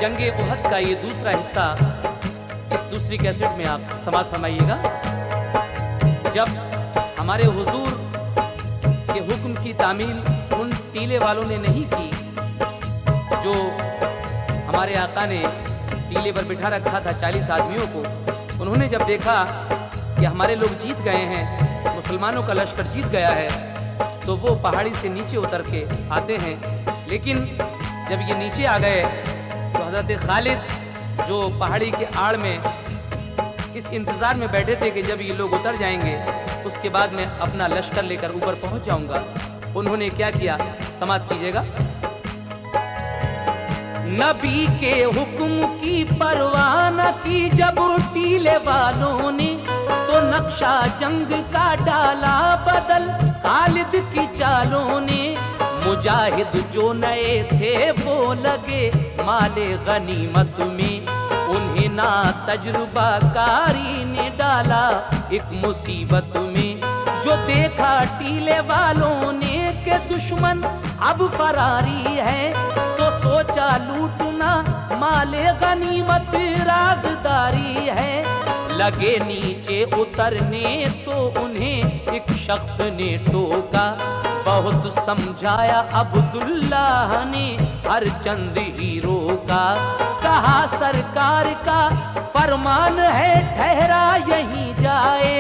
जंगे उहद का ये दूसरा हिस्सा इस दूसरी कैसेट में आप समाप्त फरमाइएगा। जब हमारे हुजूर के हुक्म की तामील उन टीले वालों ने नहीं की जो हमारे आका ने टीले पर बिठा रखा था 40 आदमियों को, उन्होंने जब देखा कि हमारे लोग जीत गए हैं, मुसलमानों का लश्कर जीत गया है, तो वो पहाड़ी से नीचे उतर के आते हैं। लेकिन जब ये नीचे आ गए तो हज़रत खालिद जो पहाड़ी के आड़ में इस इंतज़ार में बैठे थे कि जब ये लोग उतर जाएंगे उसके बाद मैं अपना लश्कर लेकर ऊपर पहुंच जाऊंगा, उन्होंने क्या किया, समाप्त कीजिएगा। नबी के हुक्म की परवाह न की जब टीले वालों ने, तो नक्शा जंग का डाला बदल खालिद की चालों ने। मुजाहिद जो नए थे वो लगे माले गनीमत में, उन्हें ना तजुर्बा कारी ने डाला एक मुसीबत में। जो देखा टीले वालों ने के दुश्मन अब फरारी है, तो सोचा लूटना माले गनीमत राजदारी है। लगे नीचे उतरने तो उन्हें एक शख्स ने टोका, बहुत समझाया अब्दुल्लाह ने हर चंद हीरो का। कहा सरकार का फरमान है ठहरा यहीं जाए,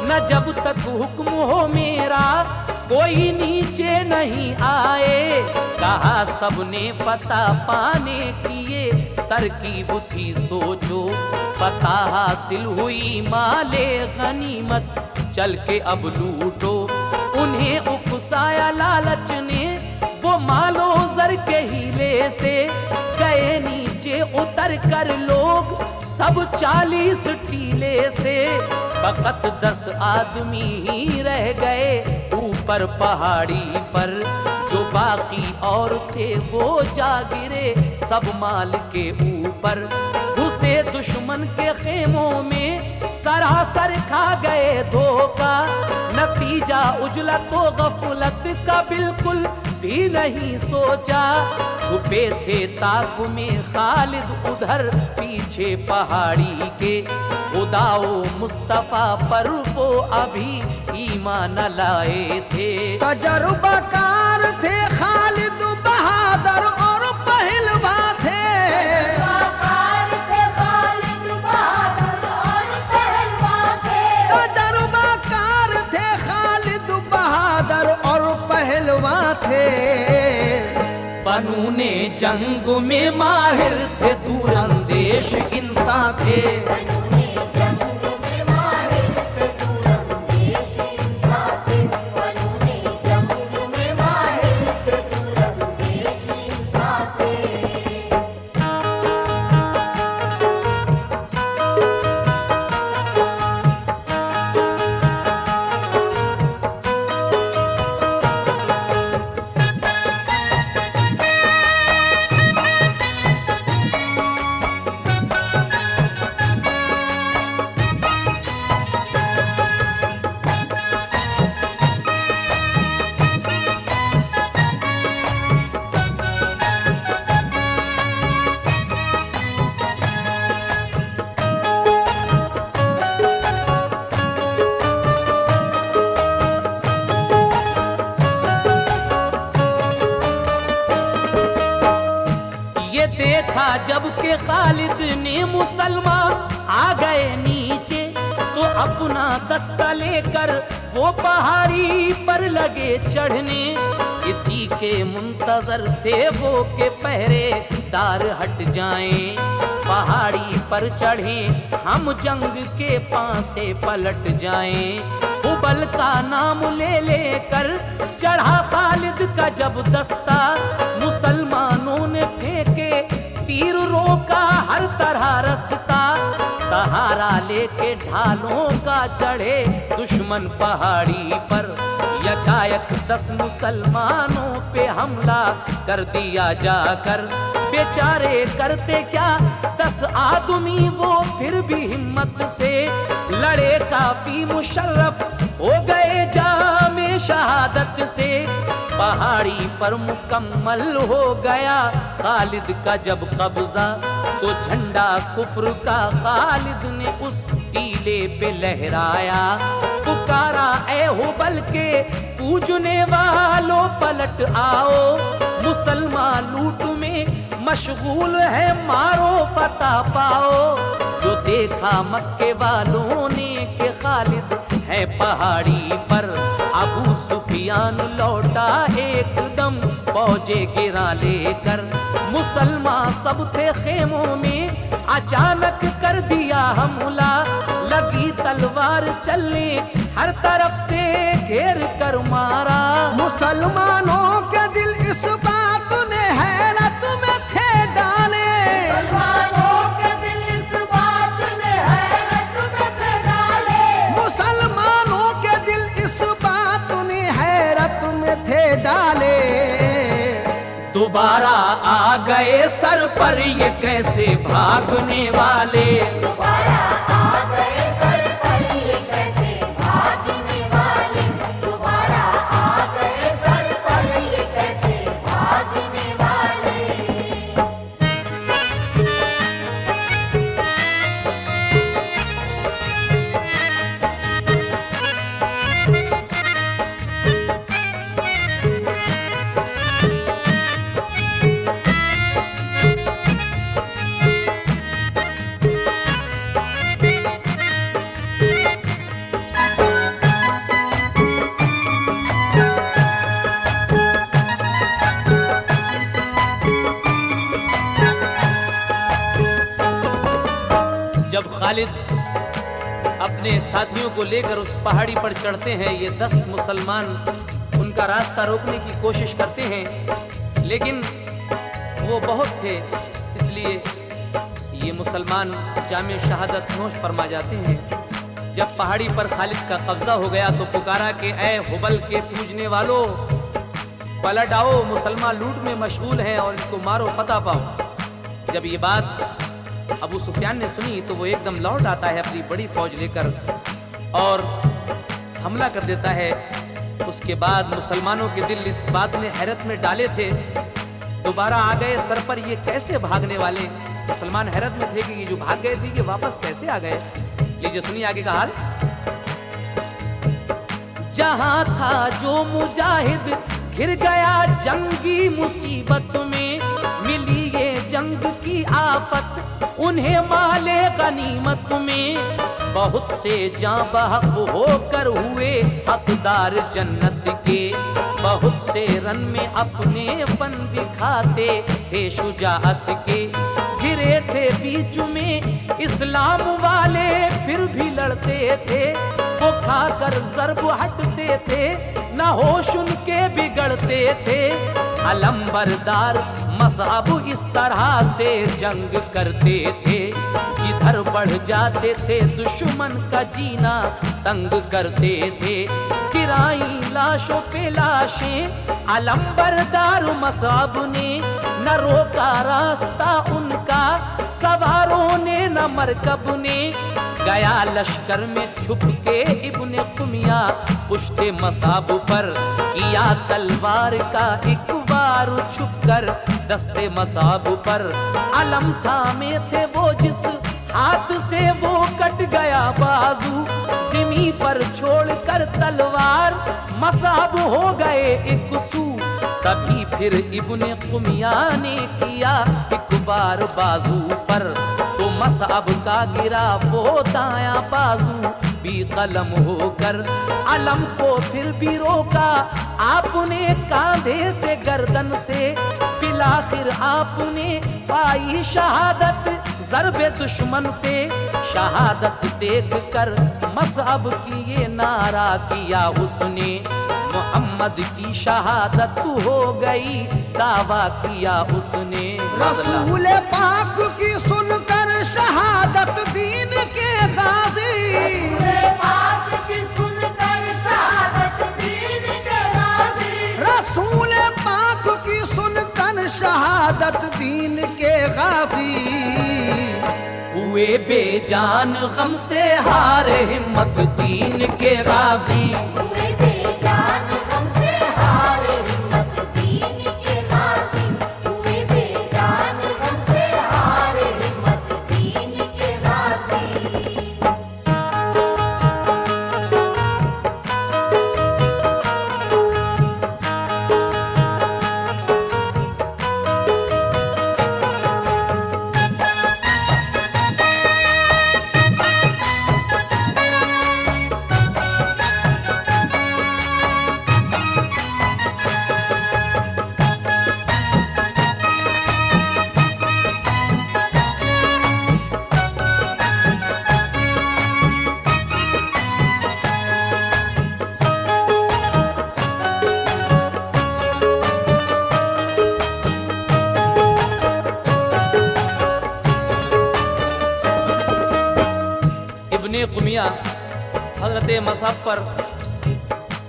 न जब तक हुक्म हो मेरा कोई नीचे नहीं आए। कहा सबने पता पाने की ये तरकीब थी सोचो, पता हासिल हुई माले गनीमत चल के अब लूटो। उन्हें उकसाया लालच ने वो मालो जर के हीले से, गए नीचे उतर कर लोग सब 40 टीले से। फकत 10 आदमी ही रह गए ऊपर पहाड़ी पर, जो बाकी और थे वो जा गिरे सब माल के ऊपर। घुसे दुश्मन के खेमों में सरासर खा गए धोखा, नतीजा उजलत व गफलत का बिल्कुल भी नहीं सोचा। छुपे थे ताक में खालिद उधर पीछे पहाड़ी के, खुदाओ मुस्तफा पर वो अभी ईमान लाए थे। तजुर्बाकार थे खालिद बहादुर और पहलवा थे। तजुर्बाकार थे खालिद बहादुर और पहलवा थे। फनूने जंग में माहिर थे, दूरंदेश इंसान थे। जब के खालिद ने मुसलमान आ गए नीचे, तो अपना दस्ता लेकर वो पहाड़ी पर लगे चढ़ने। इसी के मुंतजर थे वो के पहरेदार हट जाएं। पहाड़ी पर चढ़े हम जंग के पासे पलट जाएं। हुबल का नाम ले लेकर चढ़ा खालिद का जब दस्ता, मुसलमानों ने फेंके तीर रोका हर तरह रास्ता। सहारा लेके ढालों का चढ़े दुश्मन पहाड़ी पर, यकायक 10 मुसलमानों पे हमला कर दिया जाकर। बेचारे करते क्या 10 आदमी वो फिर भी हिम्मत से लड़े, काफी मुशर्रफ हो गए जामे शहादत से पहाड़ी पर मुकम्मल हो गया खालिद का जब कब्जा, तो झंडा कुफ्र का खालिद ने उस टीले पे लहराया। पुकारा ए हुबल के पूजने वालों पलट आओ, मुसलमान लूट में मशगूल है मारो फतह पाओ। जो देखा मक्के वालों ने कि खालिद है पहाड़ी पर, अबू सुफियान लौटा एकदम फौजे गिरा लेकर। मुसलमान सब थे खेमों में, अचानक कर दिया हमला, लगी तलवार चलने हर तरफ से घेर कर मारा। मुसलमानों के दिल इस बात ने हैरत में थे डाले, मुसलमानों के दिल इस बात ने हैरत में थे डाले, मुसलमानों के दिल इस बात ने हैरत में थे डाले। दोबारा आ गए सर पर ये कैसे भागने वाले, दोबारा आ गए सर पर ये कैसे भागने वाले, दोबारा आ गए सर पर ये कैसे भागने वाले। जब खालिद अपने साथियों को लेकर उस पहाड़ी पर चढ़ते हैं, ये 10 मुसलमान उनका रास्ता रोकने की कोशिश करते हैं, लेकिन वो बहुत थे, इसलिए ये मुसलमान जामे शहादत नोश फरमा जाते हैं। जब पहाड़ी पर खालिद का कब्जा हो गया तो पुकारा कि ऐ हुबल के पूजने वालों पलट आओ, मुसलमान लूट में मशगूल हैं और इसको मारो फतह पाओ। जब ये बात अबू सुफियान ने सुनी तो वो एकदम लौट आता है अपनी बड़ी फौज लेकर और हमला कर देता है। उसके बाद मुसलमानों के दिल इस बात ने हैरत में डाले थे, दोबारा आ गए सर पर ये कैसे भागने वाले। मुसलमान हैरत में थे कि ये जो भाग गए थे ये वापस कैसे आ गए। लीजिए सुनिए आगे का हाल। जहां था जो मुजाहिद घिर गया जंगी मुसीबत में, मिली ये जंग की आफत उन्हें माले गनीमत में। बहुत से जां बहक होकर हुए हकदार जन्नत के, बहुत से रन में अपने फन दिखाते थे शुजाअत के। गिरे थे बीच में इस्लाम वाले फिर भी लड़ते थे, वो खाकर ज़र्ब हटते थे न होश उनके बिगड़ते थे। अलंबरदार मज़हब इस तरह से जंग करते थे, जिधर बढ़ जाते थे दुश्मन का जीना तंग करते थे। गिराई लाशों पे लाशें अलंबरदार मज़हब ने, न रोका रास्ता उनका सवारों ने न मरकब ने। गया लश्कर में छुप के इब्ने कुमिया पुश्ते मसाब पर, किया तलवार का एक बार छुप कर दस्ते मसाब पर। अलम थामे थे वो जिस हाथ से वो कट गया बाजू, जिमी पर छोड़कर तलवार मसाब हो गए एक सू। तभी फिर इब्ने कुमिया ने किया एक बार बाजू पर, तो मसाब का गिरा वो दाया बाजू भी कलम होकर। अलम को फिर भी रोका आपने कांधे से गर्दन से, फिर आपने पाई शहादत ज़रबे दुश्मन से। शहादत देख कर मसअब की ये नारा किया उसने, मोहम्मद की शहादत हो गई दावा किया उसने। रसूल पाक की सुनकर शहादत दीन के गाजी, रसूल पाक की सुनकर शहादत दीन के गाजी, रसूल पाक की सुनकर शहादत दीन के गाजी। हुए बेजान गम से हार हिम्मत दीन के गाजी, हुए बेजान मसहब पर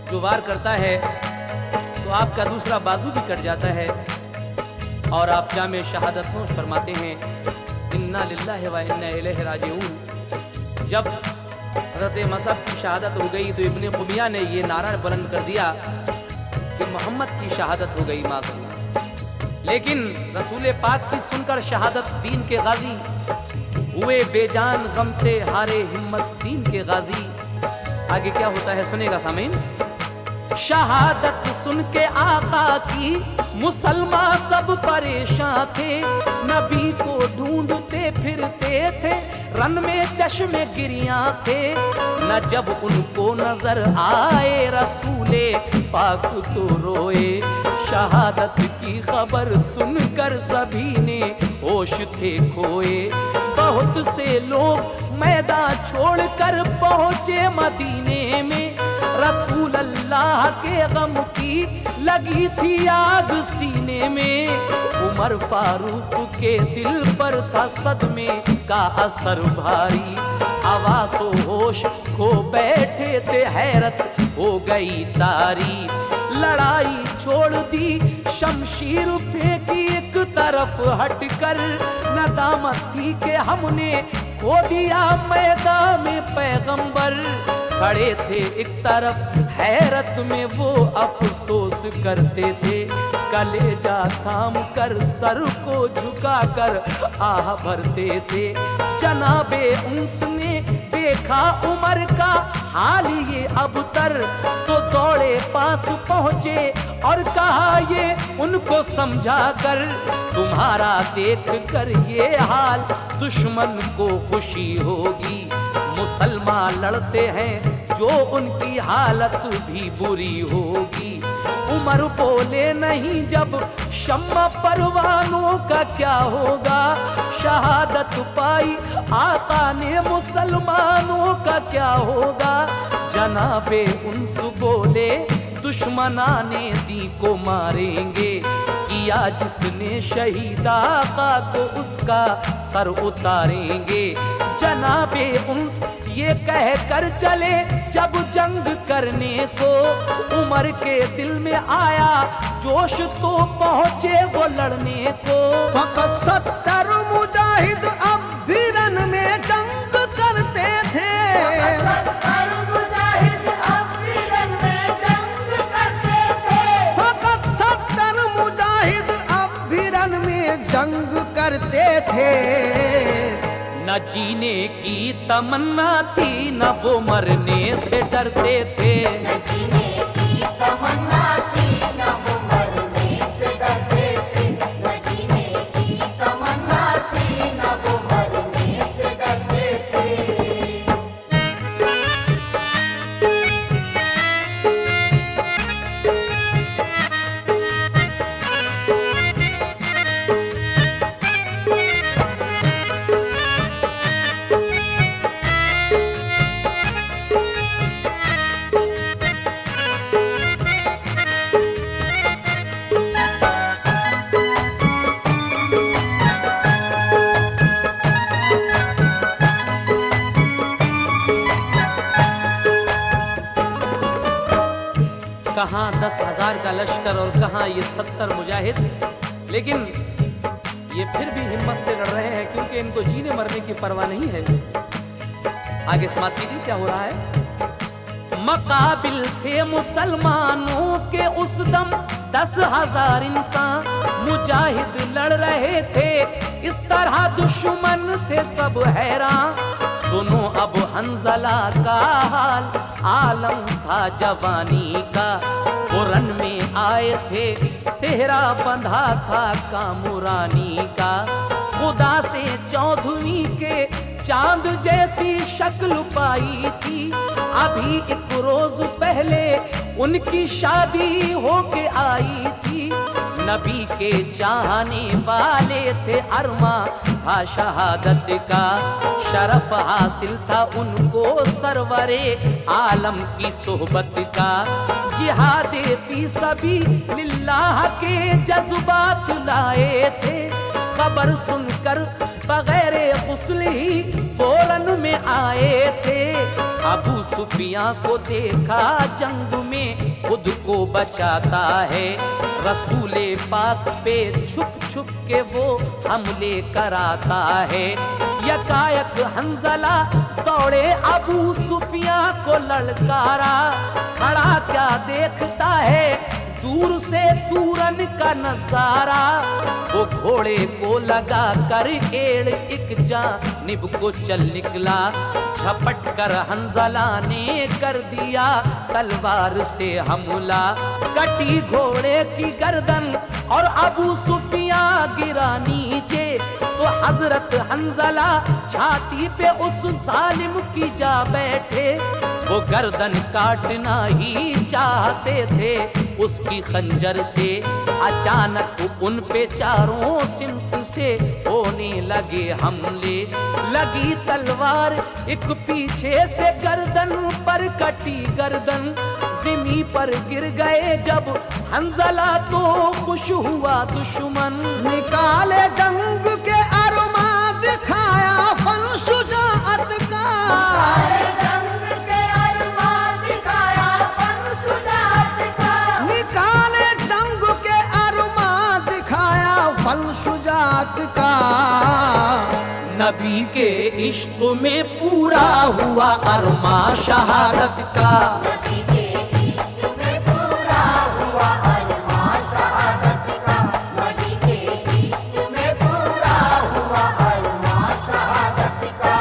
जो वार करता है तो आपका दूसरा बाजू भी कट जाता है और आप जामे शहादत नोश फरमाते हैं, इन्ना लिल्लाहि व इन्ना इलैहि राजिऊन। जब हज़रत मसहब की शहादत हो गई तो इब्ने कुबिया ने ये नारा बुलंद कर दिया कि मोहम्मद की शहादत हो गई माज़अल्लाह। लेकिन रसूल पाक की सुनकर शहादत दीन के गाजी हुए बेजान, गम से हारे हिम्मत दीन के गाजी। आगे क्या होता है सुनेगा सामीन। शहादत सुन के आका की मुसलमान सब परेशान थे, नबी को ढूंढते फिरते थे, रन में चश्मे गिरियां थे, न जब उनको नजर आए रसूले पाक तो रोए। शहादत की खबर सुनकर सभी ने होश थे खोए। बहुत से लोग मैदान छोड़कर पहुंचे मदीने में, रसूल अल्लाह के गम की लगी थी आग सीने में। उमर फारूक के दिल पर था सदमे का असर भारी, हवासो होश खो बैठे थे, हैरत हो गई तारी। लड़ाई छोड़ दी, शमशीर फेंकी एक तरफ हटकर, नदामत थी कि हमने खो दिया मैदान में पैगंबर। खड़े थे एक तरफ हैरत में वो अफसोस करते थे, कलेजा थाम कर सर को झुकाकर आह भरते थे। जनाबे उसने देखा उमर का हाल ये अबतर, तो दौड़े पास पहुंचे और कहा ये उनको समझा कर, तुम्हारा देख कर ये हाल दुश्मन को खुशी होगी। मुसलमान लड़ते हैं जो उनकी हालत भी बुरी होगी। उमर बोले नहीं जब शम्मा परवानों का क्या होगा, शहादत पाई आका ने मुसलमानों का क्या होगा। जनाबे उन्स बोले दुश्मनाने दी को मारेंगे, किया जिसने शहीद आका तो उसका सर उतारेंगे। जनाबे उन्स ये कह कर चले जब जंग करने को, उमर के दिल में आया जोश तो पहुंचे वो लड़ने को। फकत 70 मुजाहिद अब भी रन में जंग करते थे, 70 मुजाहिद अब भी रन में जंग करते थे। फकत 70 मुजाहिद अब भी रन में जंग करते थे। न जीने की तमन्ना थी न वो मरने से डरते थे। न जीने की तमन्ना थी न वो मरने से डरते थे। न जीने की तमन्ना थी न वो मरने से डरते थे। कहाँ 10,000 का लश्कर और कहाँ ये 70 मुजाहिद, लेकिन ये फिर भी हिम्मत से लड़ रहे हैं क्योंकि इनको जीने मरने की परवाह नहीं है। आगे समाप्त कीजिए क्या हो रहा है। मकाबिल थे मुसलमानों के उस दम 10,000 इंसान, मुजाहिद लड़ रहे थे इस तरह दुश्मन थे सब हैरान। सुनो अब हंजला का हाल, आलम था जवानी का, रन में आए थे सेहरा बंधा था कामुरानी का। खुदा से चौधरी के चांद जैसी शक्ल पाई थी, अभी एक रोज पहले उनकी शादी होके आई थी। नबी के चाहने वाले थे, अरमा था शहादत का, शरफ हासिल था उनको सरवरे आलम की सोहबत का। जिहादे फी सबीलिल्लाह के जज्बात लाए थे, खबर सुनकर बगैर गुस्ल ही फौरन में आए थे। अबू सुफियां को देखा जंग में खुद को बचाता है, रसूले पाक पे छुप छुप के वो हमले कराता है। यकायक हंजला दौड़े अबू सुफियां को ललकारा, खड़ा क्या देखता है दूर से तूरन का नजारा। वो घोड़े को लगा कर एड़ एक जानिब को चल निकला, झपट कर हंजला ने कर दिया तलवार से हमला। कटी घोड़े की गर्दन और अबू सुफिया गिरा नीचे, तो हजरत हंजला छाती पे उस जालिम की जा बैठे। वो गर्दन काटना ही चाहते थे उसकी खंजर से, अचानक उन पे चारों सिमत से होने लगे हमले। लगी तलवार एक पीछे से गर्दन पर कटी गर्दन, जिमी पर गिर गए जब हंजला तो खुश हुआ दुश्मन। निकाले जंग के अरमा दिखाया फन शुजाअत का, निकाले जंग के अरमा दिखाया फन शुजाअत का। नबी के इश्क में पूरा हुआ अरमा शहादत का। नबी के इश्क में पूरा हुआ अरमा शहादत का, नबी के इश्क में पूरा हुआ अरमा शहादत का।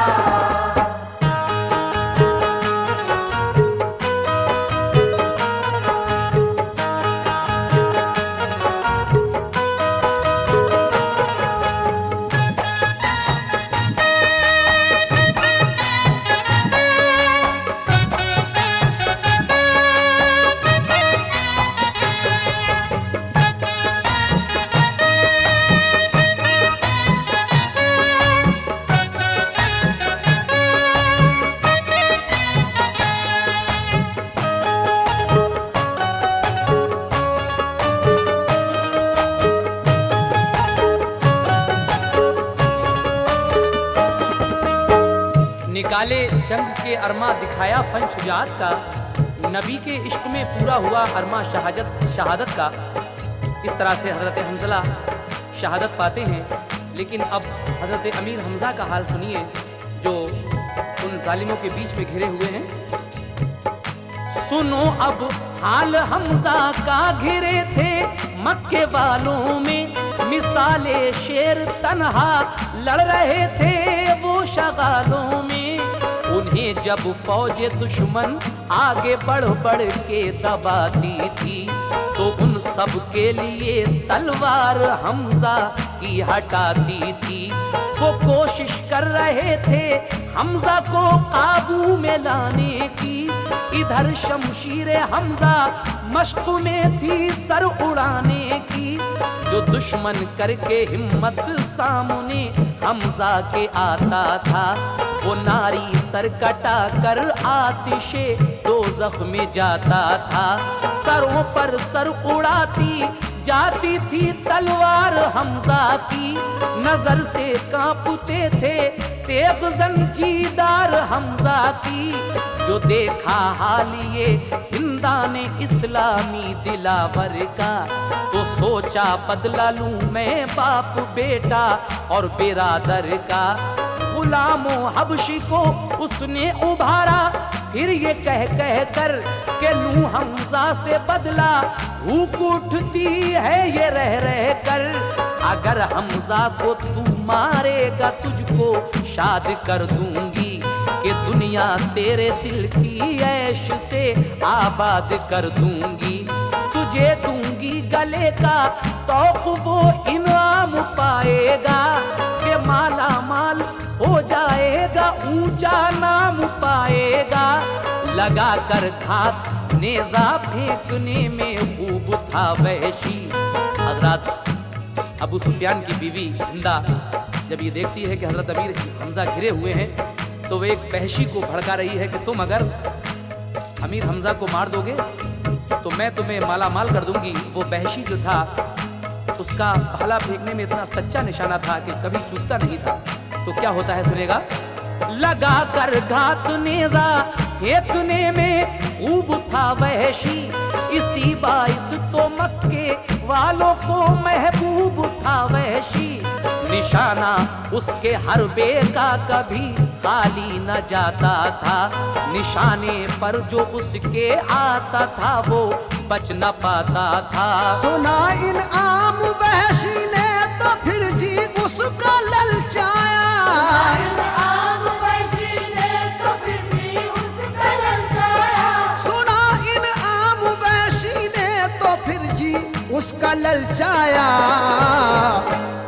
निकाले जंग के अरमा दिखाया फन शुजाअत का, नबी के इश्क में पूरा हुआ अरमा शहादत का। इस तरह से हजरत हंजला शहादत पाते हैं। लेकिन अब हजरत अमीर हमजा का हाल सुनिए जो उन जालिमों के बीच में घिरे हुए हैं। सुनो अब हाल हमजा का, घिरे थे मक्के वालों में, मिसाले शेर तन्हा लड़ रहे थे वो शगालों में। उन्हें जब फौज दुश्मन आगे बढ़ बढ़ के दबाती थी, तो उन सब के लिए तलवार हमजा की हटाती थी। वो कोशिश कर रहे थे हमजा को काबू में लाने की, इधर शमशीर हमजा मश्क में थी सर उड़ाने की। जो दुश्मन करके हिम्मत सामने हमजा के आता था, वो नारी सर कटा कर आतिशे दोज़ख में जाता था। सरों पर सर उड़ाती जाती थी तलवार हमजा की, नजर से कांपते थे तेग जंजीदार हमजा की। जो देखा हाल ये हिंदाने इस्लामी दिलावर का, तो सोचा बदला लूं मैं बाप बेटा और बिरादर का। गुलामों हबशी को उसने उभारा, फिर ये कह कह कर के लूं हमजा से बदला। भूख उठती है ये रह रह कर, अगर हमजा को तू मारेगा तुझको शाद कर दूंगी, कि दुनिया तेरे दिल की ऐश से आबाद कर दूंगी। तुझे दूंगी गले का तौक वो इनाम पाएगा, कि माला माल हो जाएगा ऊंचा नाम पाएगा। लगा कर घात नेजा फेंकने में खूब था वहशी। हजरत अबू सुफियान की बीवी हिंदा जब ये देखती है कि हजरत अमीर हमजा घिरे हुए हैं, तो वे एक वहशी को भड़का रही है कि तुम अगर अमीर हमजा को मार दोगे तो मैं तुम्हें माला माल कर दूंगी। वो वहशी जो था उसका भाला फेंकने में इतना सच्चा निशाना था कि कभी चूकता नहीं था। तो क्या होता है सुनेगा। लगा कर घात नेजा फेंकने में खूब था वहशी, इसी बाइस तो मक्के वालों को महबूब था वहशी। निशाना उसके हरबे का कभी खाली न जाता था, निशाने पर जो उसके आता था वो बच न पाता था। सुना इन आम वहशी ने तो फिर जी उसका ललचाया। आम वहशी ने तो फिर भी उसका ललचाया। सुना इन आम वहशी ने तो फिर जी उसका ललचाया।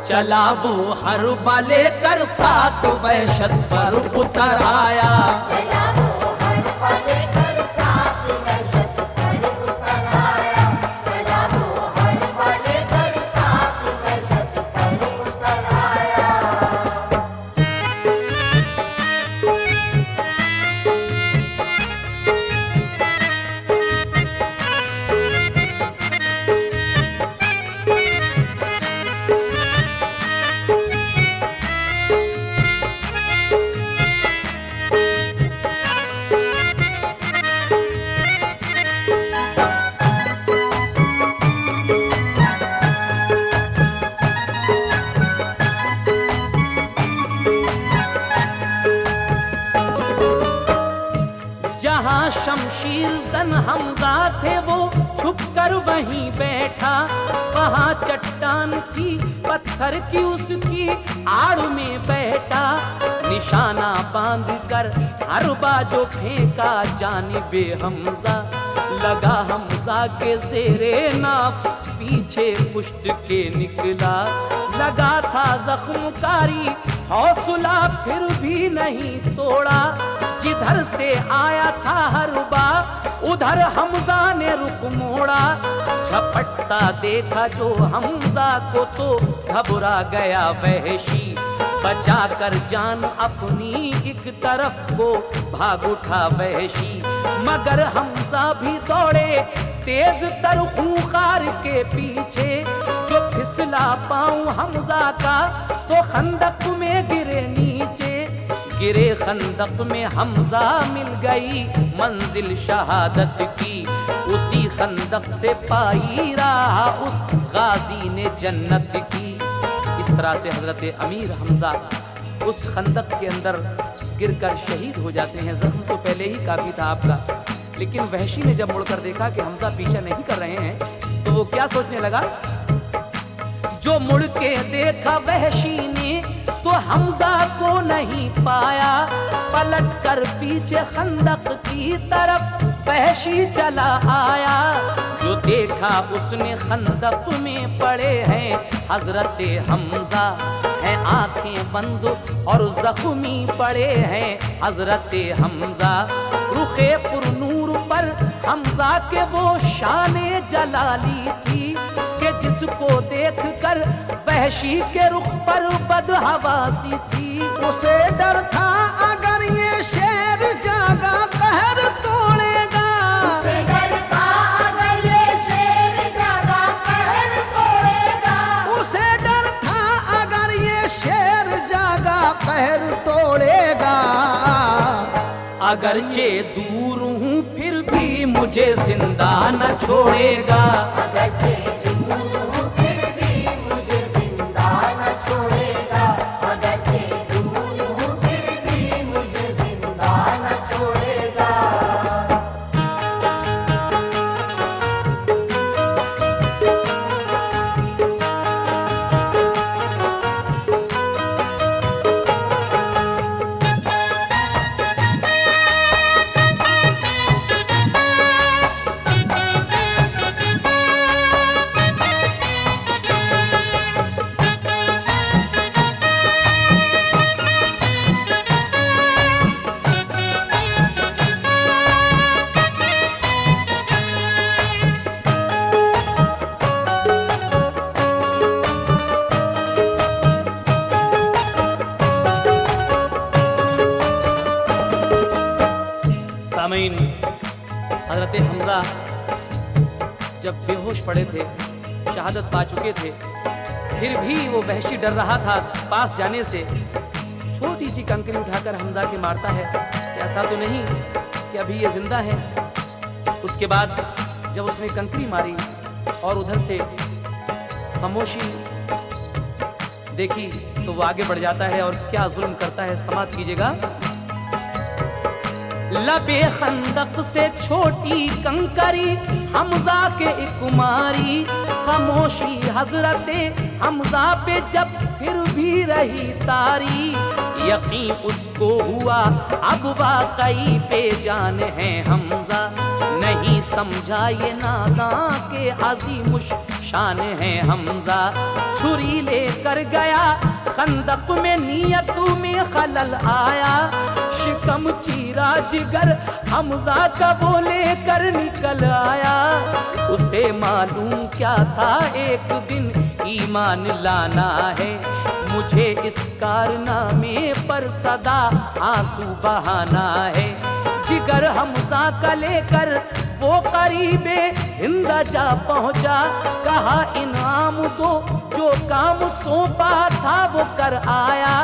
चला वो हर बाले कर सात वहशत पर उतर आया। चला वो हर पले कर साथ वहशत पर उतर आया। चला वो हर पले कर साथ वहशत पर उतर आया। जहाँ शमशीर जन हमजा थे वो छुप कर वहीं बैठा, वहाँ चट्टान की पत्थर की उसकी आड़ में बैठा। निशाना बांध कर हर बाजो फेंका जानिबे हमजा, लगा हमजा के जेरे नाफ पीछे पुष्ट के निकला। लगा था जख्मकारी हौसला फिर भी नहीं तोड़ा, जिधर से आया था हरबा उधर हमजा ने रुख मोड़ा। झपटता देखा जो हमजा को तो घबरा गया वहशी, बचा कर जान अपनी एक तरफ को भाग उठा वहशी। मगर हमजा भी दौड़े तेज तर खूंखार के पीछे, जो फिसला पाऊं हमजा का तो खंदक में गिरे नीचे। गिरे खंदक में हमजा मिल गई मंजिल शहादत की, उसी खंदक से पाई रहा उस गाजी ने जन्नत की। इस तरह से हजरत अमीर हमजा उस खंदक के अंदर गिरकर शहीद हो जाते हैं। जख्म तो पहले ही काफी था आपका, लेकिन वहशी ने जब मुड़कर देखा कि हमजा पीछा नहीं कर रहे हैं तो वो क्या सोचने लगा। जो मुड़ के देखा वहशी ने तो हमजा को नहीं पाया, पलट कर पीछे खंदक की तरफ वहशी चला आया। जो देखा उसने खंदक में पड़े हैं हजरत हमजा, हैं आंखें बंद और जख्मी पड़े हैं हजरत हमजा। रुखे पुरनूर पर हमजा के वो शाने जलाली थी कि जिसको देख कर वहशी के रुख पर बदहवासी थी। उसे डर था अगर ये शेर जागा कहर तोड़ेगा। उसे डर था अगर ये शेर जागा कहर तोड़ेगा। उसे डर था अगर ये शेर जागा कहर तोड़ेगा। अगरचे दूर हूँ फिर भी मुझे जिंदा न छोड़ेगा। अगरचे दूर हूँ फिर भी मुझे जिंदा न छोड़ेगा। अगरचे दूर हूँ फिर भी मुझे जिंदा न छोड़ेगा। सामीन, हजरत हमजा जब बेहोश पड़े थे, शहादत पा चुके थे, फिर भी वो वहशी डर रहा था पास जाने से। छोटी सी कंकरी उठाकर हमजा के मारता है कि ऐसा तो नहीं कि अभी ये जिंदा है। उसके बाद जब उसने कंकरी मारी और उधर से खामोशी देखी तो वो आगे बढ़ जाता है और क्या जुल्म करता है, समाप्त कीजिएगा। लबे खंदक से छोटी कंकरी हमजा के एक मारी, खामोशी हजरते हमजा पे जब फिर भी रही तारी, यकीन उसको हुआ अब वाकई पे जान है हमजा, नहीं समझा ये नादां के अजीम शान है हमजा। छुरी लेकर गया खंदक में नियत में खलल आया, शिकम चीरा जिगर हमजा का वो लेकर निकल आया। उसे मालूम क्या था एक दिन ईमान लाना है, मुझे इस कारनामे पर सदा आंसू बहाना है। जिगर हमजा का लेकर वो करीबे हिंद जा पहुंचा, कहा इनाम दो जो काम सौंपा था वो कर आया।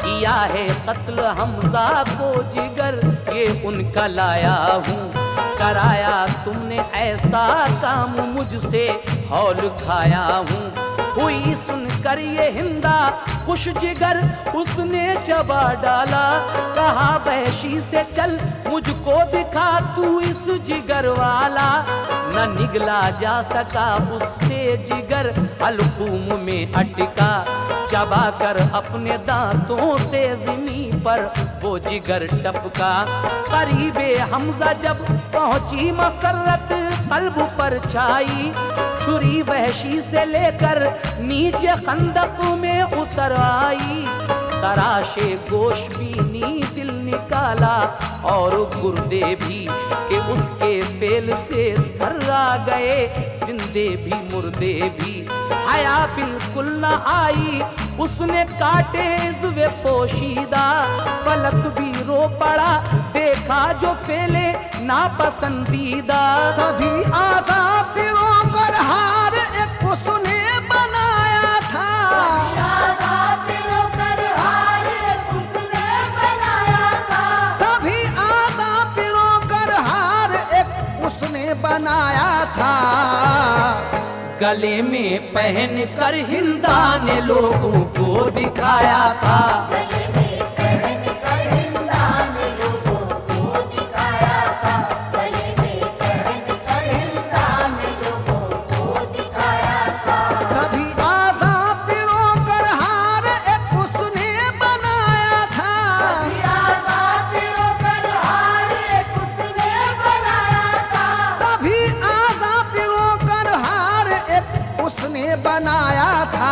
किया है कत्ल हमजा को जिगर ये उनका लाया हूँ, कराया तुमने ऐसा काम मुझसे हौल खाया हूँ। हुई सुनकर ये हिंदा खुश जिगर उसने चबा डाला, कहा वहशी से चल मुझको दिखा तू इस जिगर वाला। न निगला जा सका उससे जिगर हलकूम में अटका, चबा कर अपने दांतों से ज़मीन पर वो जिगर टपका। करीबे हमजा जब पहुंची मसरत कल्ब पर छाई, छुरी वहशी से लेकर नीचे खंदक में उतर आई। तराशे गोश बीनी दिल निकाला और गुर्दे भी, कि उसके फेल से थर्रा गए जिंदे भी मुर्दे भी। हया बिल्कुल न आई उसने काटे इज़्वे पोशीदा, पलक भी रो पड़ा देखा जो फेले नापसंदीदा। सभी आजाद कर हार एक उसने बनाया था, सभी आजाद कर हार एक उसने बनाया था। गले में पहन कर हिंदा ने लोगों को दिखाया था, सभी आजाद कर हार एक उसने बनाया था, सभी आजाद कर हार एक उसने बनाया था।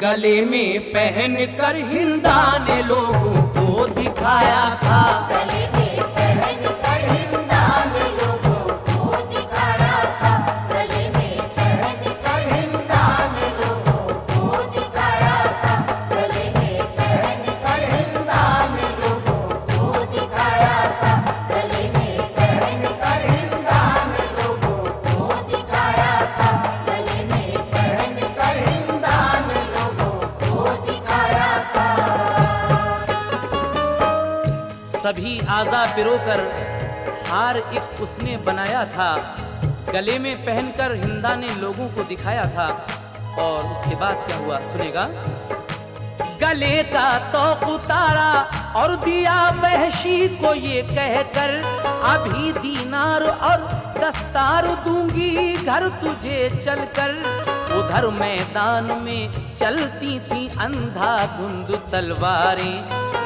गले में पहन कर हिंदा ने लोगों को दिखाया था। सभी आज़ा पिरोकर हार एक उसने बनाया था, गले में पहनकर हिंदा ने लोगों को दिखाया था। और उसके बाद क्या हुआ सुनेगा। गले का तौक उतारा और दिया वहशी को ये कहकर, अभी दीनार और दस्तार दूंगी घर तुझे चलकर। उधर मैदान में चलती थी अंधाधुंध तलवारें,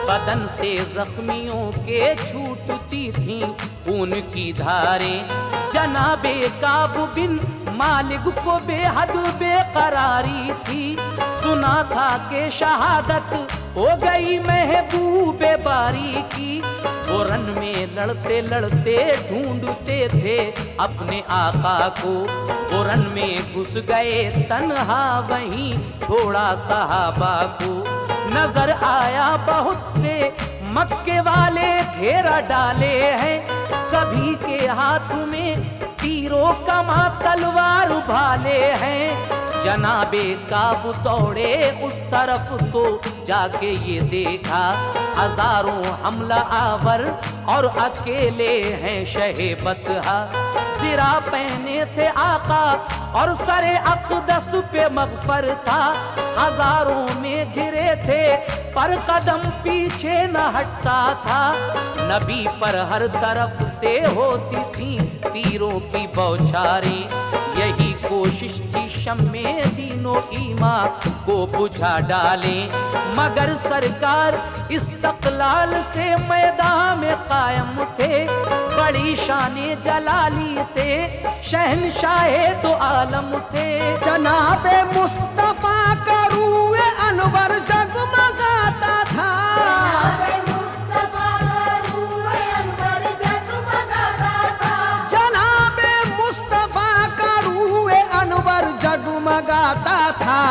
बदन से जख्मियों के छूटती थी खून की धारें। जनाबे काबू बिन मालिक को बेहद बेकरारी थी, सुना था कि शहादत हो गई महबूबे बारी की। वो रन में लड़ते लड़ते ढूंढते थे अपने आका को, वो रन में घुस गए तन्हा वहीं छोड़ा सहाबा को। नजर आया बहुत से मक्के वाले घेरा डाले हैं, सभी के हाथ में तीरों कमा तलवार उभाले हैं। जनाबे काबू दौड़े उस तरफ तो जाके ये देखा, हजारों हमला आवर और अकेले हैं शहे बतहा। सिरा पहने थे आका और सरे अक़दस पे मग़फ़र था, हजारों में घिरे थे पर कदम पीछे न हटता था। नबी पर हर तरफ से होती थी तीरों की बौछारें, यही कोशिश थी शम्मे दीनो ईमा को बुझा डालें। मगर सरकार इस्तक़लाल से मैदान में कायम थे, बड़ी शाने जलाली से शहनशाहे दो आलम थे। जनाबे मुस्तफा का रूए अनवर जगमगाता था, जनाबे मुस्तफा का रूए अनवर जगमगाता था।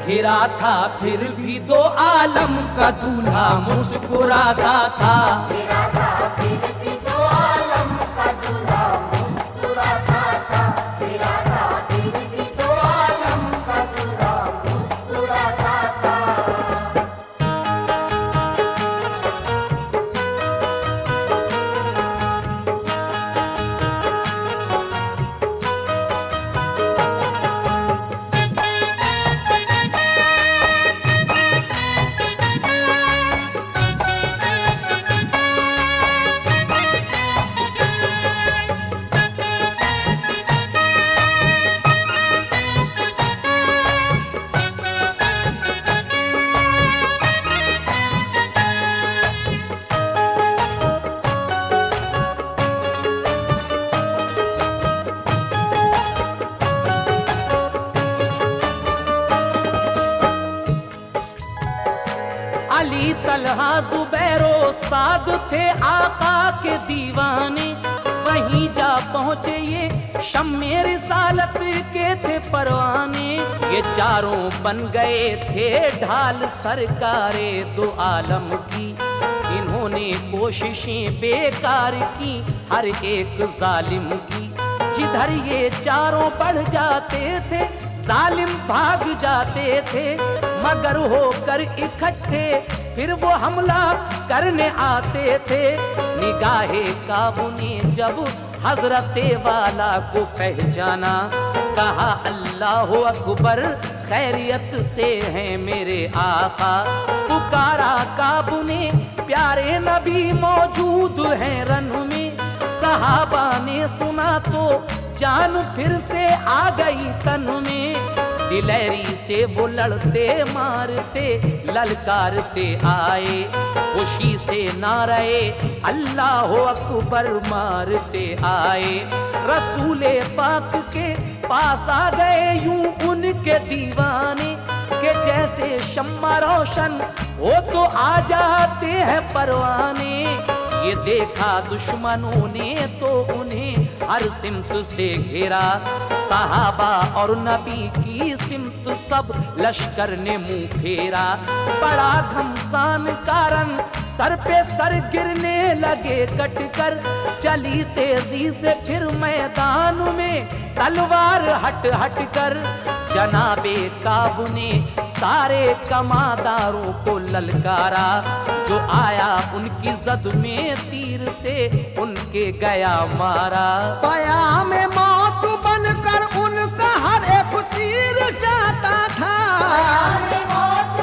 घिरा था फिर भी दो आलम का दूल्हा मुस्कुराता था। अली तलहा जुबैरो साद थे आका के दीवाने, वहीं जा पहुँचे ये शम्मे रिसालत के थे परवाने। ये चारों बन गए थे ढाल सरकारे दो आलम की, इन्होंने कोशिशें बेकार की हर एक जालिम की। जिधर ये चारों बढ़ जाते थे जालिम भाग जाते थे, मगर होकर इकट्ठे फिर वो हमला करने आते थे। निगाहे काबू ने जब हजरते वाला को पहचाना, कहा अल्लाह अकबर खैरियत से हैं मेरे आका। पुकारा काबू ने प्यारे नबी मौजूद हैं रन में, सहाबा ने सुना तो जान फिर से आ गई तन में। दिलेरी से वो लड़ते मारते ललकारते आए, खुशी से नारे अल्लाह अकबर मारते आए। रसूले पाक के पास आ गए यूं उनके दीवाने, के जैसे शम्मा रोशन हो तो आ जाते हैं परवाने। ये देखा दुश्मनों ने तो उन्हें हर सिमत से घेरा, सहाबा और नबी की सिमत सब लश्कर ने मुंह फेरा। बड़ा घमसान कारण सर पे सर गिरने लगे कटकर, चली तेजी से फिर मैदान में तलवार हट हट कर। जनाबे काबू ने सारे कमादारों को ललकारा, जो आया उनकी जद में तीर से उनके गया मारा। पया में मौत बनकर उनका हर एक तीर जाता था, पया में मौत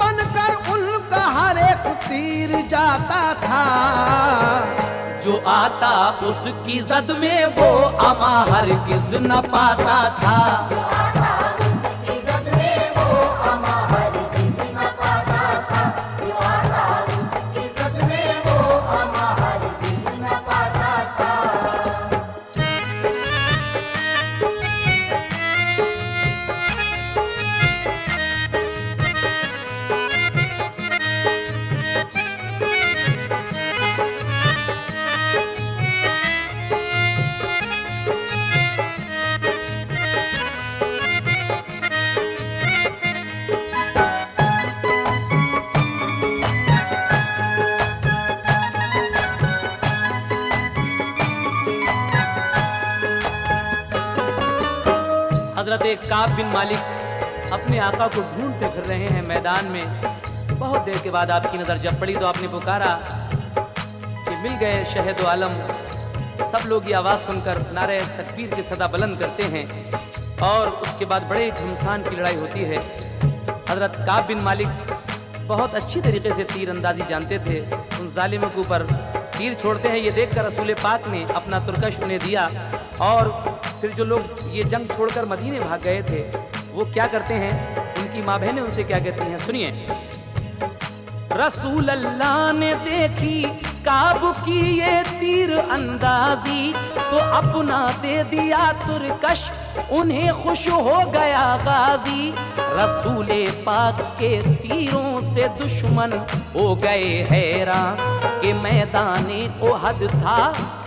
बनकर उनका हर एक तीर जाता था। जो आता उसकी जद में वो अमा हरगिज न पाता था। हजरत काब बिन मालिक अपने आका को ढूंढते फिर रहे हैं मैदान में। बहुत देर के बाद आपकी नज़र जब पड़ी तो आपने पुकारा कि मिल गए शहीद आलम। सब लोग ये आवाज़ सुनकर नारे तकबीर की सदा बुलंद करते हैं और उसके बाद बड़े घमसान की लड़ाई होती है। हजरत काब बिन मालिक बहुत अच्छी तरीके से तीर अंदाजी जानते थे। उन जालिमों के ऊपर तीर छोड़ते हैं, ये देखकर रसूल पाक ने अपना तुरकश उन्हें दिया। और फिर जो लोग ये जंग छोड़कर मदीने भाग गए थे वो क्या करते हैं, उनकी माँ बहनें उनसे क्या कहती हैं, सुनिए। रसूल अल्लाह ने देखी काब की ये तीर अंदाजी, तो अपना दे दिया तुरकश, उन्हें खुश हो गया गाजी। रसूले पाक के तीरों से दुश्मन हो गए हैरान, कि मैदाने ओहद था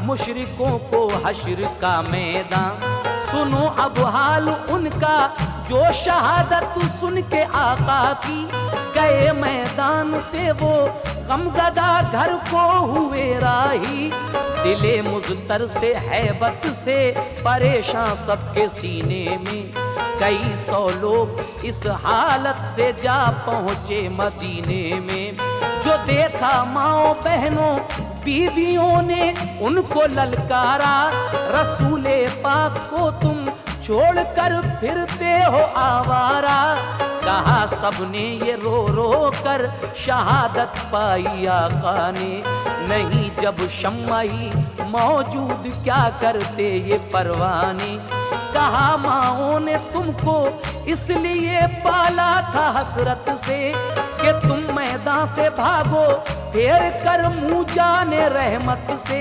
मुशरिकों को हश्र का मैदान। सुनो अब हाल उनका जो शहादत सुन के आका की, गए मैदान से वो गमज़दा घर को हुए राही। दिले मुज़तर से हैबत से परेशान सबके सीने में, कई सौ लोग इस हालत से जा पहुँचे मदीने में। जो देखा माओ बहनों बीवियों ने उनको ललकारा, रसूले पाक को तुम छोड़कर फिरते हो आवारा। कहा सबने ये रो रो कर शहादत पाई आका ने, नहीं जब शम्मा ही मौजूद क्या करते ये परवाने। कहा माओ ने तुमको इसलिए पाला था हसरत से, कि तुम मैदान से भागो फेर कर मुँह जाने रहमत से।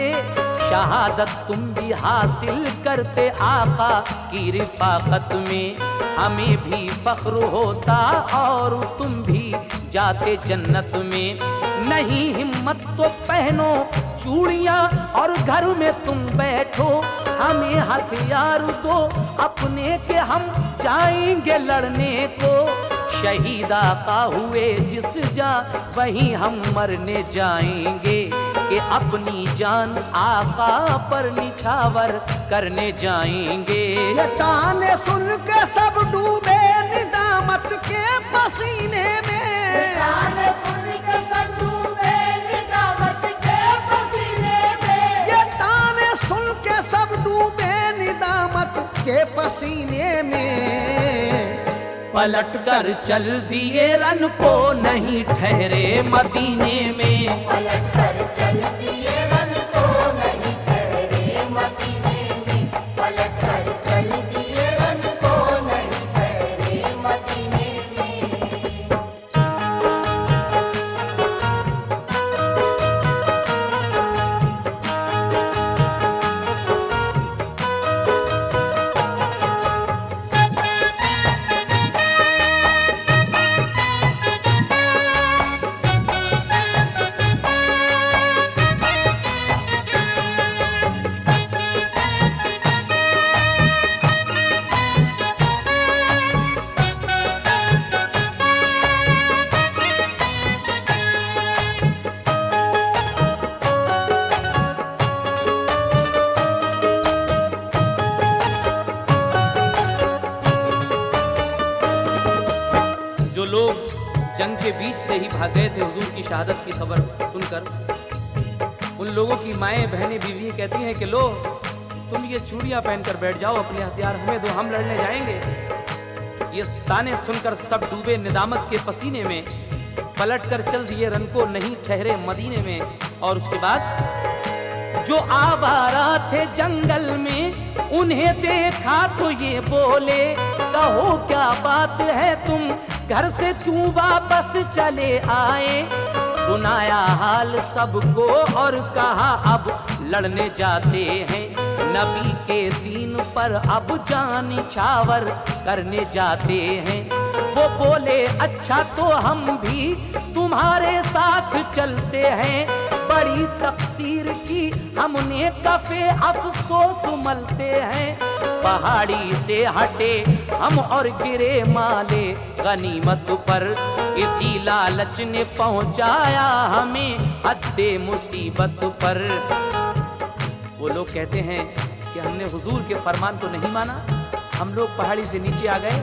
शहादत तुम भी हासिल करते आका की रिफाकत में, हमें भी फख्र होता और तुम भी जाते जन्नत में। नहीं हिम्मत तो पहनो चूड़ियाँ और घर में तुम बैठो, हमें हथियार दो अपने के हम जाएंगे लड़ने को। शहीद आका हुए जिस जा वहीं हम मरने जाएंगे, कि अपनी जान आका पर निछावर करने जाएंगे। ये ताने सुन के सब डूबे निदामत के पसीने में। ताने सुन के सब डूबे निदामत के पसीने में। ये ताने सुन के सब डूबे निदामत के पसीने में। पलट कर चल दिए रन को नहीं ठहरे मदीने में। पलट कर चल दिए रन को नहीं ठहरे मदीने में। पलट कर चल दिए रन को नहीं ठहरे मदीने में। जंग के बीच से ही भाग गए थे हुजूर की शहादत की खबर सुनकर, उन लोगों की माएँ बहनें बीवी कहती हैं कि लो तुम ये चूड़ियाँ पहनकर बैठ जाओ, अपने हथियार हमें दो, हम लड़ने जाएंगे। ये ताने सुनकर सब डूबे निदामत के पसीने में, पलट कर चल दिए रन को नहीं ठहरे मदीने में। और उसके बाद जो आवारा थे जंगल में उन्हें देखा तो ये बोले, कहो क्या बात है तुम घर से क्यों वापस चले आए। सुनाया हाल सबको और कहा अब लड़ने जाते हैं, नबी के दीन पर अब जान निछावर करने जाते हैं। वो बोले अच्छा तो हम भी तुम्हारे साथ चलते हैं, बड़ी तकसीर की हमने कफे अफसोस मलते हैं। पहाड़ी से हटे हम और गिरे माले गनीमत पर, इसी लालच ने पहुंचाया हमें हद्दे मुसीबत पर। वो लोग कहते हैं कि हमने हुजूर के फरमान को नहीं माना, हम लोग पहाड़ी से नीचे आ गए,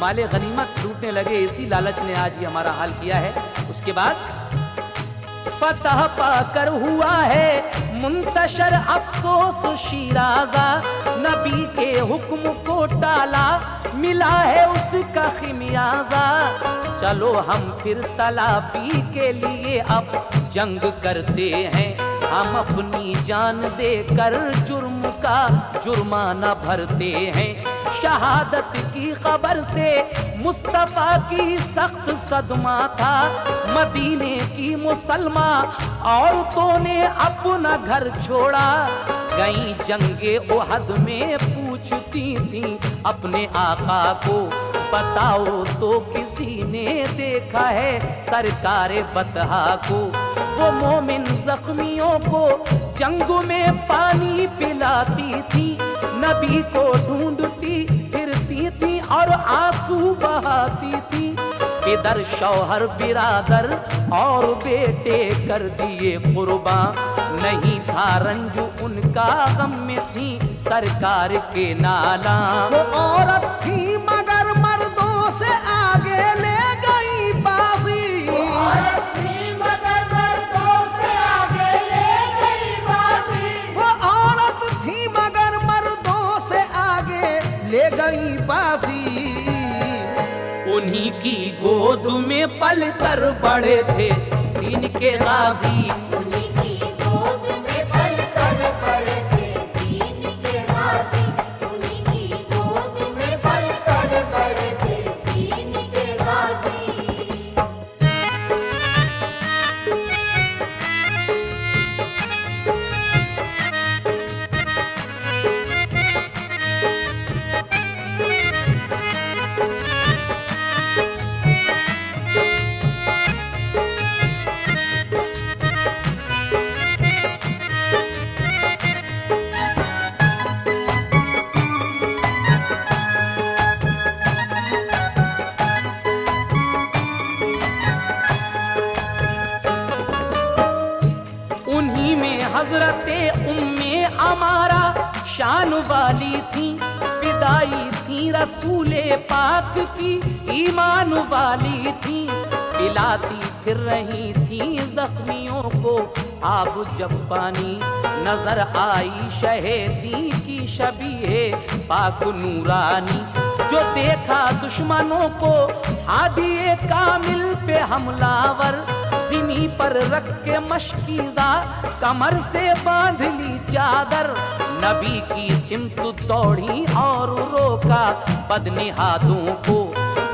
माले गनीमत लूटने लगे, इसी लालच ने आज ये हमारा हाल किया है। उसके बाद फतह पाकर हुआ है मुंतशर अफसोस शिराजा, नबी के हुक्म को टाला मिला है उसका खिमियाजा। चलो हम फिर तलाफी के लिए अब जंग करते हैं, हम अपनी जान देकर जुर्म का जुर्माना भरते हैं। शहादत की खबर से मुस्तफा की सख्त सदमा था, मदीने की मुसलमा औरतों ने अपना घर छोड़ा। गई जंगे ओहद में पूछती थी अपने आका को, बताओ तो किसी ने देखा है सरकार बतहा को। वो मोमिन जख्मियों को जंग में पानी पिलाती थी, नबी को ढूंढती फिरती थी और आंसू बहाती थी। इधर शौहर बिरादर और बेटे कर दिए कुर्बान, नहीं था रंजू उनका गम में थी सरकार के नाला। वो औरत थी मगर मर्दों से आगे ले गई बाजी, औरत थी मगर मर्दों से आगे ले गई बाजी। वो औरत थी मगर मर्दों से आगे ले गई बाजी। उन्हीं की गोद में पल कर बड़े थे दीन के गाजी। उन्हीं की गोद में पल कर बड़े थे दीन के गाजी। उन्हीं की गोद में पल कर बड़े थे दीन के गाजी। उन्हीं में हजरते उम्मे अमारा शान वाली थी, फिदाई थी रसूले पाक की ईमान वाली थी। पिलाती फिर रही थी जख्मियों को आब जब पानी, नजर आई शहीदी की शबीहे पाक नूरानी। जो देखा दुश्मनों को हादिए कामिल पे हमलावर, जिमी पर रख के मशकीजा कमर से बांध ली चादर। नबी की सिमत दौड़ी और रोका बदनिहादों को,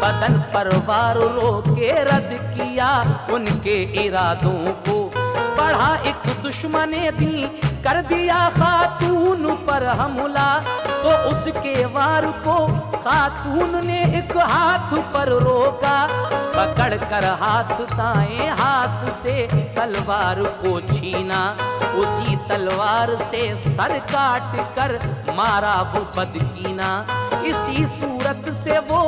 बदन पर वार रोके रद्द किया उनके इरादों को। बढ़ा एक दुश्मने दी कर दिया खातून पर हमला, तो उसके वार को खातून ने एक हाथ पर रोका। पकड़ कर हाथ दाएं हाथ से तलवार को छीना, उसी तलवार से सर काट कर मारा वो बदकीना। इसी सूरत से वो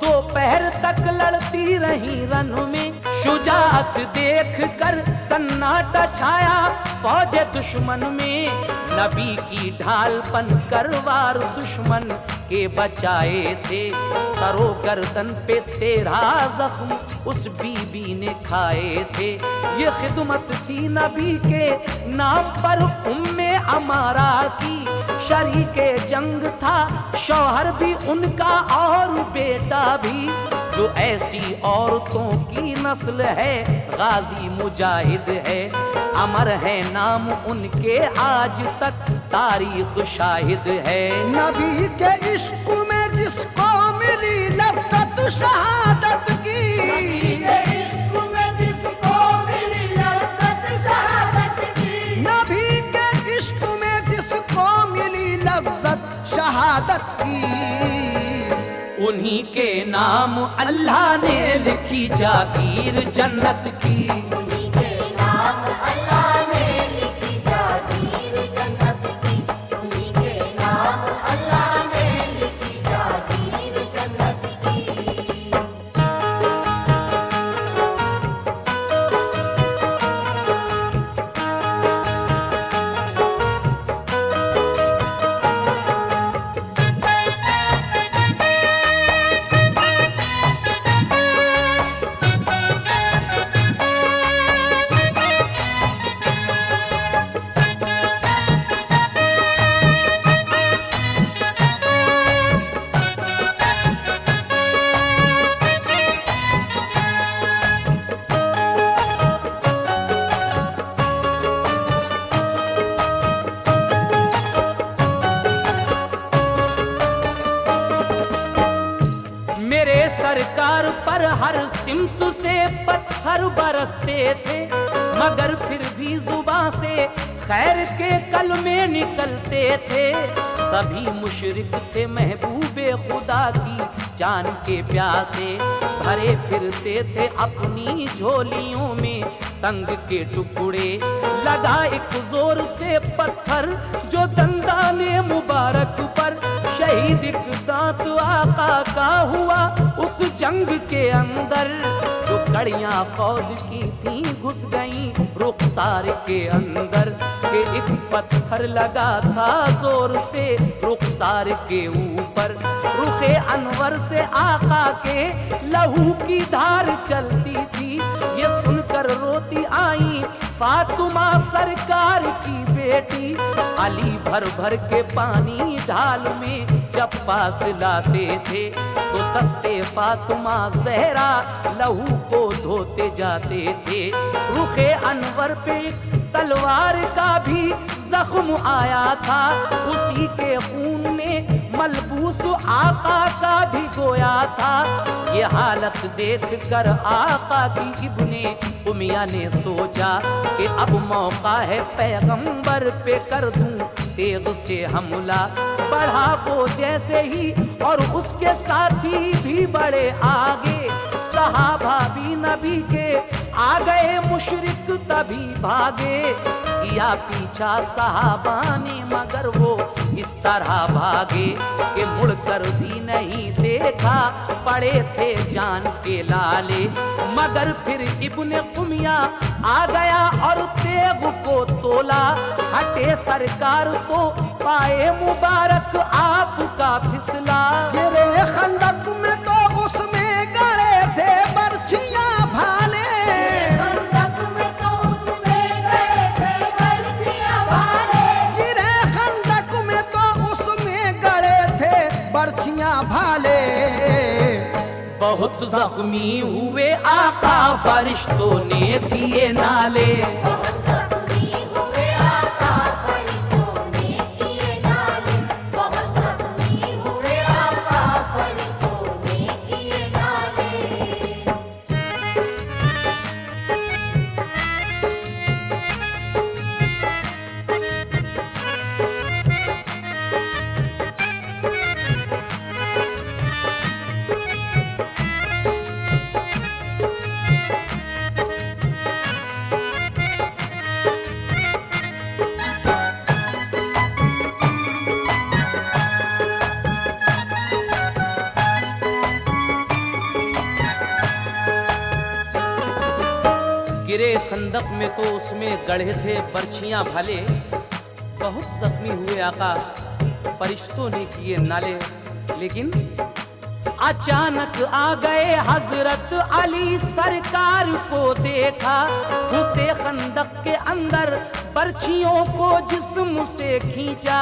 दोपहर तक लड़ती रही रन में, शुजाअत देख कर सन्नाटा छाया फौज दुश्मन में। नबी की ढाल पन करवार दुश्मन के बचाए थे, सरो गर्दन पे 13 जख्म उस बीबी ने खाए थे। ये खिदमत थी नबी के नाम पर उम्मे अमारा की, शरीके जंग था शौहर भी उनका और बेटा भी। जो ऐसी औरतों की नस्ल है गाजी मुजाहिद है, अमर है नाम उनके आज तक तारीख शाहिद है। नबी के इश्क में जिसको मिली लज़्ज़त शहादत की, नबी के इश्क में जिसको मिली लज़्ज़त शहादत की। नबी के इश्क में जिसको मिली लज़्ज़त शहादत की। उन्हीं के नाम अल्लाह ने लिखी जागीर जन्नत की। उन्हीं के नाम अल्लाह ने लिखी जागीर जन्नत की। उन्हीं के नाम अल्लाह ने लिखी जागीर जन्नत की। हर सिमत से पत्थर बरसते थे, मगर फिर भी जुबां से खैर के कलमे निकलते थे। सभी मुशरिक थे महबूबे खुदा की जान के प्यासे, भरे फिरते थे अपनी झोलियों में संग के टुकड़े। लगा एक जोर से पत्थर जो दंदाने मुबारक पर, शहीद एक दांत आका का हुआ उस जंग के अंदर। जो कड़ियां फौज की थी घुस गईं रुखसार के अंदर, के एक पत्थर लगा था जोर से रुखसार के ऊपर। रुखे अनवर से आका के लहू की धार चलती थी, ये सुनकर रोती आई फातिमा सरकार की बेटी। अली भर भर के पानी ढाल में जब पास लाते थे, तो दस्ते फातिमा जहरा लहू को धोते जाते थे। रुखे अनवर पे तलवार का भी जख्म आया था, उसी के खून में मलबूस आका का भी गोया था। ये हालत देख कर आका की इब्ने उमिया ने सोचा कि अब मौका है पैगंबर पे कर दूं तेग से हमला। बढ़ा वो जैसे ही और उसके साथी भी बड़े आगे, सहाबा भी नबी के आ गए मुशरिक तभी भागे। किया पीछा सहाबा ने मगर वो इस तरह भागे कि मुड़कर भी नहीं देखा, पड़े थे जान के लाले। मगर फिर इब्ने उमिया आ गया और तेग को तोला। हटे सरकार तो पाए मुबारक आपका फिसला। गिरे खंदक में तो उसमें गड़े थे बर्छियां भाले। खंदक में तो उसमें गए थे बर्छियां भाले। गिरे खंदक में तो उसमें गड़े थे बर्छियां भाले। बहुत जख्मी हुए आका फरिश्तों ने दिए नाले। बहुत जख्मी हुए आका फरिश्तों ने किए नाले। बहुत जख्मी हुए आका फरिश्तों ने किए नाले। गिरे खंदक में तो उसमें गढ़े थे बर्छियां भाले। बहुत जख्मी हुए आका फरिश्तों ने किए नाले। लेकिन अचानक आ गए हजरत अली सरकार को देखा, घुसे खंदक के अंदर बर्छियों को जिस्म से खींचा।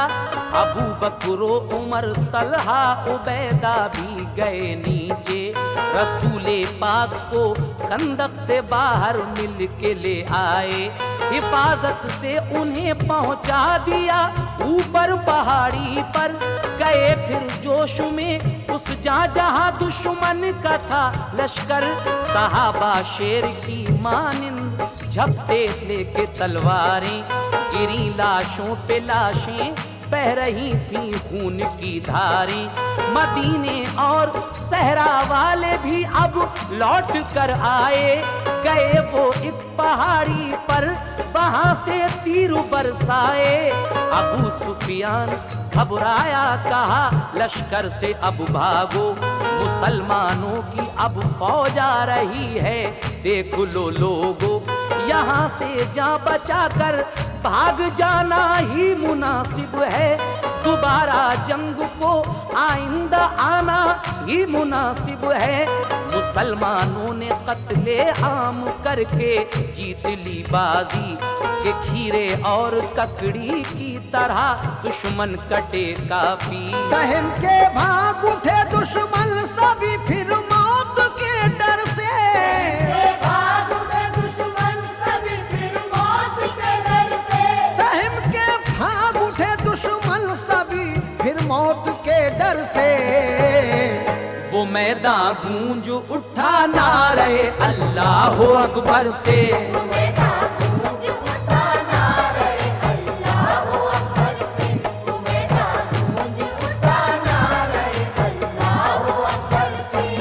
अबू बकर उमर तलहा उबैदा भी गए नीचे, रसूले पाक को खंदक से बाहर मिल के ले आए। हिफाजत से उन्हें पहुंचा दिया ऊपर पहाड़ी पर। गए फिर जोश में उस जहां दुश्मन का था लश्कर। सहाबा शेर की मानिंद झपटे लेके तलवारें, गिरी लाशों पे लाशें बह रही थी खून की धारें। मदीने और सहरा वाले भी अब लौट कर आए। गए वो एक पहाड़ी पर, वहां से तीर बरसाए। अबू सुफियान घबराया, कहा लश्कर से अब भागो, मुसलमानों की अब फौज आ रही है, देख लो लोगो। यहाँ से जा बचा कर भाग जाना ही मुनासिब है। दोबारा जंग को आइंदा आना ही मुनासिब है। मुसलमानों ने कत्ले आम करके जीत ली बाजी, के खीरे और ककड़ी की तरह दुश्मन कटे काफी। सहम के भाग उठे दुश्मन सभी फिर मौत के डर से। भाग उठे दुश्मन सभी फिर मौत के डर से। सहम के भाग उठे दुश्मन सभी फिर मौत के डर से। वो वो मैदान गूंज उठा नारे अल्लाह अकबर से। मैदान गूंज उठा नारे अल्लाह अकबर से, मैदान गूंज उठा नारे अल्लाह अकबर से।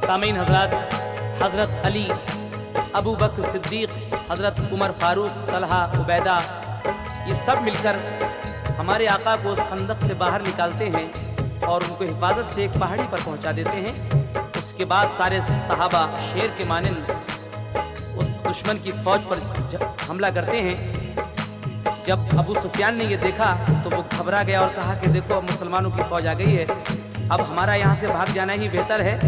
सामीन हजरत, हजरत अली, अबू बकर सिद्दीक, हजरत उमर फारूक, तलहा, उबैदा, ये सब मिलकर हमारे आका को उस खंदक से बाहर निकालते हैं और उनको हिफाजत से एक पहाड़ी पर पहुंचा देते हैं। उसके बाद सारे सहाबा शेर के मानिंद उस दुश्मन की फौज पर हमला करते हैं। जब अबू सुफियान ने ये देखा तो वो घबरा गया और कहा कि देखो अब मुसलमानों की फौज आ गई है, अब हमारा यहाँ से भाग जाना ही बेहतर है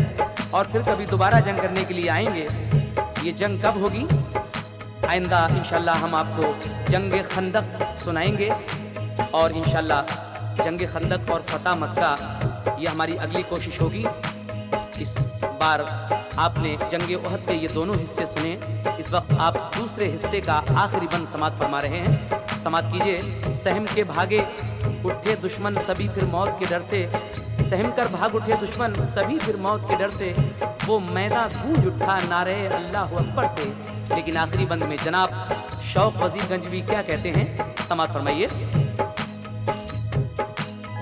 और फिर कभी दोबारा जंग करने के लिए आएंगे। ये जंग कब होगी? आइंदा इंशाल्लाह हम आपको जंग खंदक सुनाएंगे और इंशाल्लाह जंग खंदक और फतह मक्का ये हमारी अगली कोशिश होगी। इस बार आपने जंग उहद के ये दोनों हिस्से सुने। इस वक्त आप दूसरे हिस्से का आखिरी बंद समात फरमा रहे हैं। समात कीजिए। सहम के भागे उठे दुश्मन सभी फिर मौत के डर से, सहम कर भाग उठे दुश्मन सभी फिर मौत के डर से, वो मैदान गूंज उठा नारे अल्लाह अकबर से। लेकिन आखिरी बंद में जनाब शौक वजीर गंजवी क्या कहते हैं, समात फरमाइए।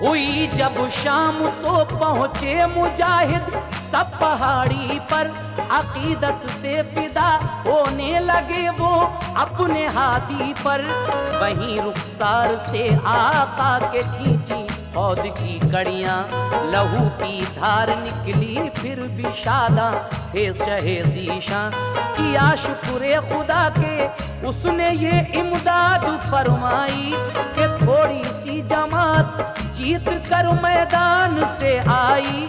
हुई जब शाम तो पहुंचे मुजाहिद सब पहाड़ी पर, अकीदत से फिदा होने लगे वो अपने हाथी पर। वहीं रुखसार से आका के खींची फौज की कड़ियां, लहू की धार निकली फिर भी शादा थे शहे ज़ीशां। किया शुक्र खुदा के उसने ये इमदाद फरमाई कि थोड़ी सी जमात जीत कर मैदान से आई।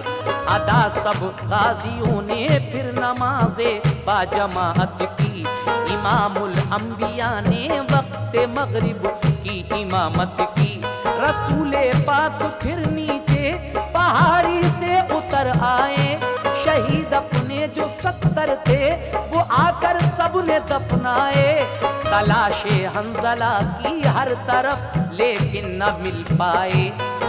अदा सब गाजियों ने फिर नमाज़े बाजमात की, इमामुल अंबिया ने वक्त मगरिब की इमामत की। रसूले पाक फिर नीचे पहाड़ी से उतर आए, शहीद अपने जो 70 थे वो आकर सबने दफनाए। तलाशे हंजला की हर तरफ लेकिन न मिल पाए,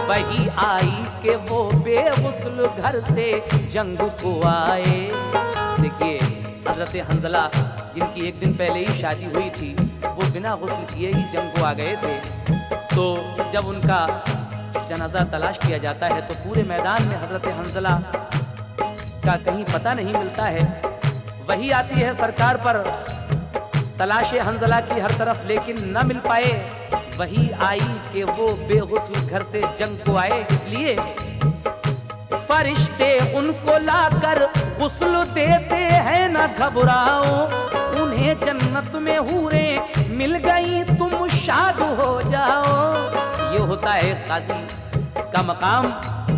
वही आई कि वो बेगुस्ल घर से जंग को आए। देखिए हजरत हंजला जिनकी एक दिन पहले ही शादी हुई थी, वो बिना गुस्ल किए ही जंग को आ गए थे। तो जब उनका जनाजा तलाश किया जाता है तो पूरे मैदान में हजरत हंजला का कहीं पता नहीं मिलता है। वही आती है सरकार पर तलाशे हंजला की हर तरफ लेकिन न मिल पाए। वही आई कि वो बेगुस्ल घर से जंग को आए। इसलिए फरिश्ते उनको लाकर गुस्ल देते हैं, न घबराओ उन्हें जन्नत में हूरें मिल गई तुम शाद हो जाओ। ये होता है काजी का मकाम।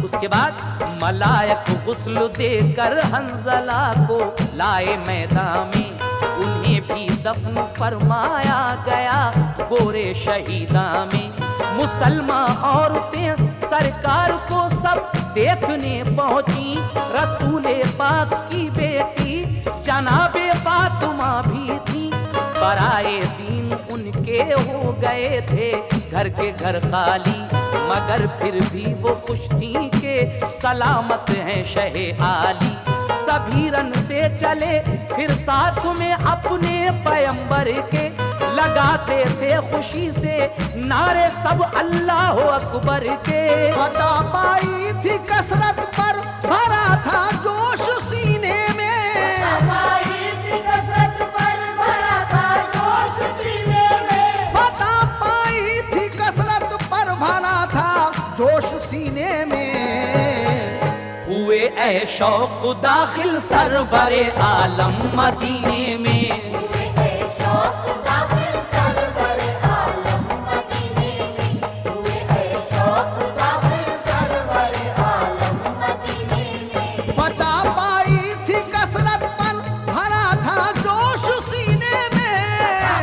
उसके बाद मलायक गुस्ल देकर हंजला को लाए मैदान में, उन्हें भी दफन फरमाया गया गोरे शहीदा में। मुसलमान औरतें सरकार को सब देखने पहुंची, रसूले पाक की बेटी जनाबे फातिमा भी थी। बराए दीन उनके हो गए थे घर के घर खाली, मगर फिर भी वो खुश थी के सलामत हैं शहे आली। सभी रन से चले फिर साथ में अपने पैगंबर के, लगाते थे खुशी से नारे सब अल्लाह अकबर के। फतह पाई थी कसरत पर भरा था जोश सीने में, पाई थी कसरत पर भरा था जोश सीने में। फतह पाई थी कसरत पर भरा था जोश सीने में। हुए ऐ शौक दाखिल सरवरे आलम मदीने में। हुए है शौक दाखिल सरवर आलम मदीने में, हुए है शौक दाखिल सरवर आलम मदीने में। फता पाई थी कसरत पर भरा था जोश सीने में।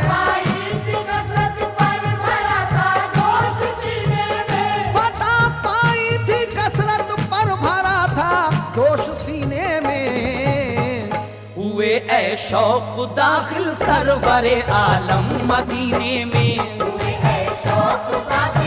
पाई थी कसरत पर भरा था जोश सीने में। फता पाई थी कसरत पर भरा था जोश सीने में। हुए ऐ शौक दाखिल सरवरे आलम मदीने में। हुए है शौक दाखिल